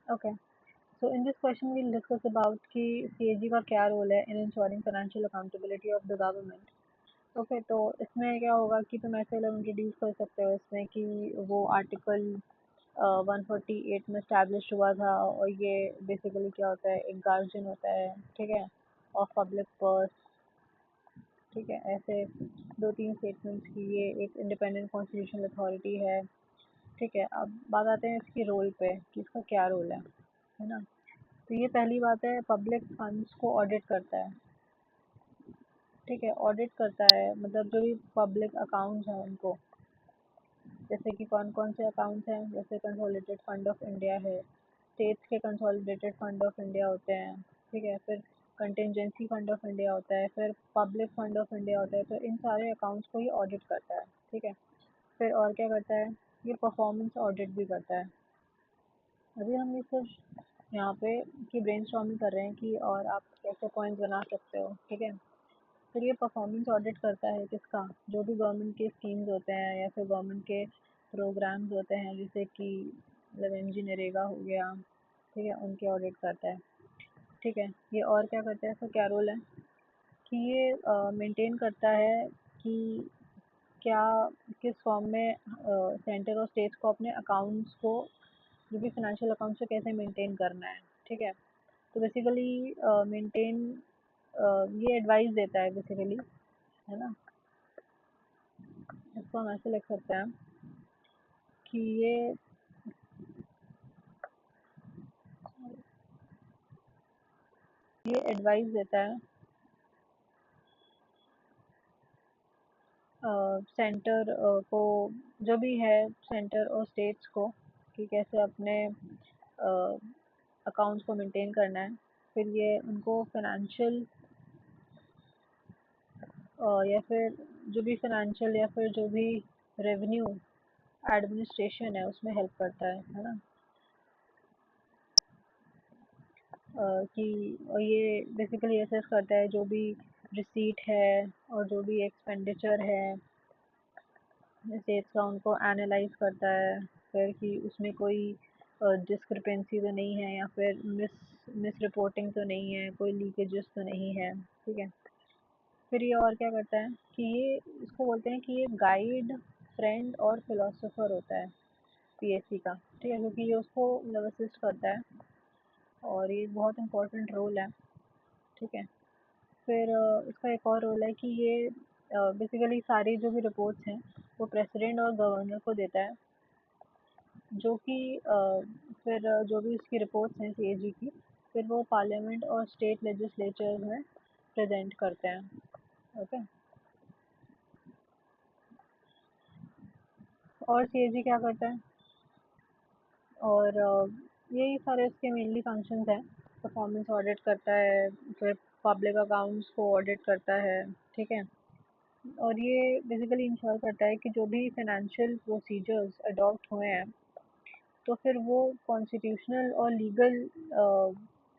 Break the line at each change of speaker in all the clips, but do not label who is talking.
Okay. So in this question we'll discuss about कि CAG का क्या रोल है in ensuring financial accountability of the government. Okay, तो इसमें क्या होगा कि तुम ऐसे लोग इंट्रोड्यूस कर सकते हो इसमें कि वो आर्टिकल 148 में स्टैब्लिश हुआ था, और ये बेसिकली क्या होता है, एक गार्जियन होता है, ठीक है, ऑफ पब्लिक पर्स, ठीक है, ऐसे दो तीन स्टेटमेंट्स की ये एक इंडिपेंडेंट कॉन्स्टिट्यूशनल अथॉरिटी है, ठीक है। अब बात आते हैं इसकी रोल पे कि इसका क्या रोल है ना। तो ये पहली बात है, पब्लिक फंड्स को ऑडिट करता है, ठीक है, ऑडिट करता है मतलब जो भी पब्लिक अकाउंट्स हैं उनको, जैसे कि कौन कौन से अकाउंट्स हैं, जैसे कंसोलिडेटेड फंड ऑफ इंडिया है, स्टेट्स के कंसोलिडेटेड फंड ऑफ इंडिया होते हैं, ठीक है, फिर कंटिजेंसी फंड ऑफ इंडिया होता है, फिर पब्लिक फंड ऑफ इंडिया होता है, तो इन सारे अकाउंट्स को ये ऑडिट करता है, ठीक है। फिर और क्या करता है, ये परफॉर्मेंस ऑडिट भी करता है। अभी हम ये सिर्फ यहाँ पे कि ब्रेनस्टॉर्मिंग कर रहे हैं कि और आप कैसे पॉइंट्स बना सकते हो, ठीक है। फिर ये परफॉर्मेंस ऑडिट करता है किसका, जो भी गवर्नमेंट के स्कीम्स होते हैं या फिर गवर्नमेंट के प्रोग्राम्स होते हैं, जैसे कि मतलब नरेगा हो गया, ठीक है, उनके ऑडिट करता है, ठीक है। ये और क्या करता है, इसका क्या रोल है कि ये मेंटेन करता है कि क्या किस फॉर्म में सेंटर और स्टेट्स को अपने अकाउंट्स को, जो भी फाइनेंशियल अकाउंट्स को कैसे मेंटेन करना है, ठीक है। तो बेसिकली मेंटेन, ये एडवाइस देता है बेसिकली, है ना। इसको हम ऐसे लिख सकते हैं कि ये एडवाइस देता है सेंटर को, जो भी है सेंटर और स्टेट्स को, कि कैसे अपने अकाउंट्स को मेंटेन करना है। फिर ये उनको फाइनेंशियल या फिर जो भी फाइनेंशियल या फिर जो भी रेवेन्यू एडमिनिस्ट्रेशन है उसमें हेल्प करता है ना। कि ये बेसिकली असेस करता है जो भी रिसीट है और जो भी एक्सपेंडिचर है स्टेट्स का, उनको एनालाइज करता है, फिर कि उसमें कोई डिस्क्रिपेंसी तो नहीं है या फिर मिस रिपोर्टिंग तो नहीं है, कोई लीकेजेस तो नहीं है, ठीक है। फिर ये और क्या करता है कि ये, इसको बोलते हैं कि ये गाइड, फ्रेंड और फिलोसोफर होता है पीएससी का, ठीक है, क्योंकि ये उसको मतलब असिस्ट करता है, और ये बहुत इंपॉर्टेंट रोल है, ठीक है। फिर इसका एक और रोल है कि ये बेसिकली सारी जो भी रिपोर्ट्स हैं वो प्रेसिडेंट और गवर्नर को देता है, जो कि फिर जो भी उसकी रिपोर्ट्स हैं सीएजी की, फिर वो पार्लियामेंट और स्टेट लेजिस्लेचर में प्रेजेंट करते हैं, ओके। और सीएजी क्या करता है, और यही सारे उसके मेनली फंक्शंस हैं। परफॉर्मेंस ऑडिट करता है, फिर पब्लिक अकाउंट्स को ऑडिट करता है, ठीक है। और ये बेसिकली इंश्योर करता है कि जो भी फाइनेंशियल प्रोसीजर्स अडॉप्ट हुए हैं, तो फिर वो कॉन्स्टिट्यूशनल और लीगल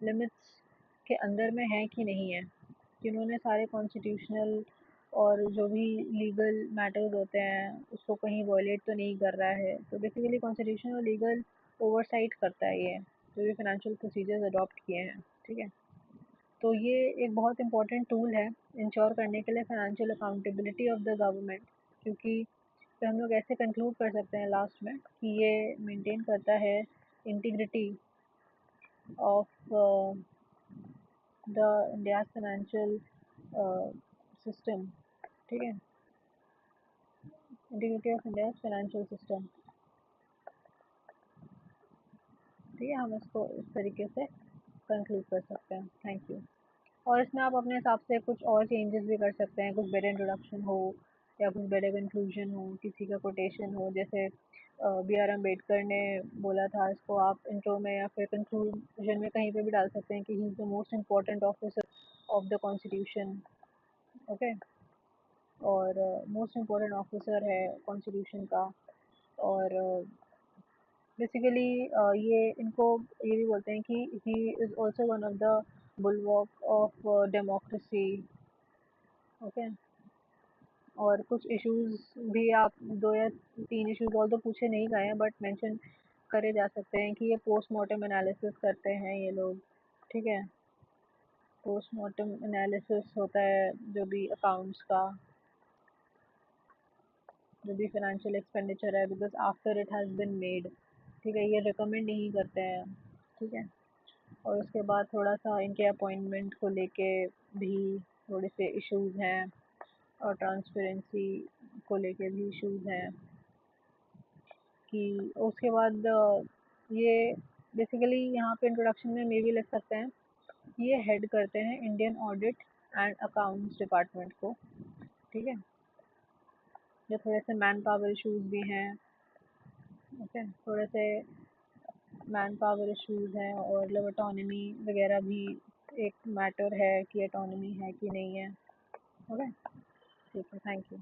लिमिट्स के अंदर में है कि नहीं है, कि उन्होंने सारे कॉन्स्टिट्यूशनल और जो भी लीगल मैटर्स होते हैं उसको कहीं वॉयलेट तो नहीं कर रहा है। तो बेसिकली कॉन्स्टिट्यूशन और लीगल ओवरसाइट करता है ये, जो भी फाइनेंशियल प्रोसीजर्स अडॉप्ट किए हैं, ठीक है। तो ये एक बहुत इंपॉर्टेंट टूल है इंश्योर करने के लिए financial accountability of the government, क्योंकि फिर हम लोग ऐसे कंक्लूड कर सकते हैं लास्ट में कि ये मेंटेन करता है integrity of the India financial system, ठीक है, integrity of India financial system, ठीक है। हम इसको इस तरीके से कंक्लूड कर सकते हैं। Thank you. और इसमें आप अपने हिसाब से कुछ और चेंजेस भी कर सकते हैं, कुछ बेटर इंट्रोडक्शन हो या कुछ बेटर कंक्लूजन हो, किसी का कोटेशन हो, जैसे बी आर अम्बेडकर ने बोला था, इसको आप इंट्रो में या फिर कंक्लूजन में कहीं पे भी डाल सकते हैं कि he is the most important officer of the constitution, okay. और मोस्ट इम्पोर्टेंट ऑफिसर है कॉन्स्टिट्यूशन का। और बेसिकली ये इनको ये भी बोलते हैं कि he is also one of the bulwark of democracy, okay. और कुछ इश्यूज भी आप दो या तीन इश्यूज और तो पूछे नहीं गए हैं बट मेंशन करे जा सकते हैं कि ये पोस्टमार्टम एनालिसिस करते हैं ये लोग, ठीक है। पोस्टमार्टम एनालिसिस होता है जो भी अकाउंट्स का, जो भी फाइनेंशियल एक्सपेंडिचर है, because after it has been made, ठीक है, ये रिकमेंड नहीं करते हैं, ठीक है। और उसके बाद थोड़ा सा इनके अपॉइंटमेंट को लेके भी थोड़े से इश्यूज हैं, और ट्रांसपेरेंसी को लेके भी इश्यूज हैं। कि उसके बाद ये बेसिकली यहाँ पे इंट्रोडक्शन में भी लिख सकते हैं, ये हेड करते हैं Indian audit and accounts department को, ठीक है। जो थोड़े से मैन पावर इश्यूज भी हैं, ओके, थोड़े से मैन पावर इश्यूज हैं, और मतलब ऑटोनमी वगैरह भी एक मैटर है कि ऑटोनमी है कि नहीं है, ओके। ठीक है, थैंक यू।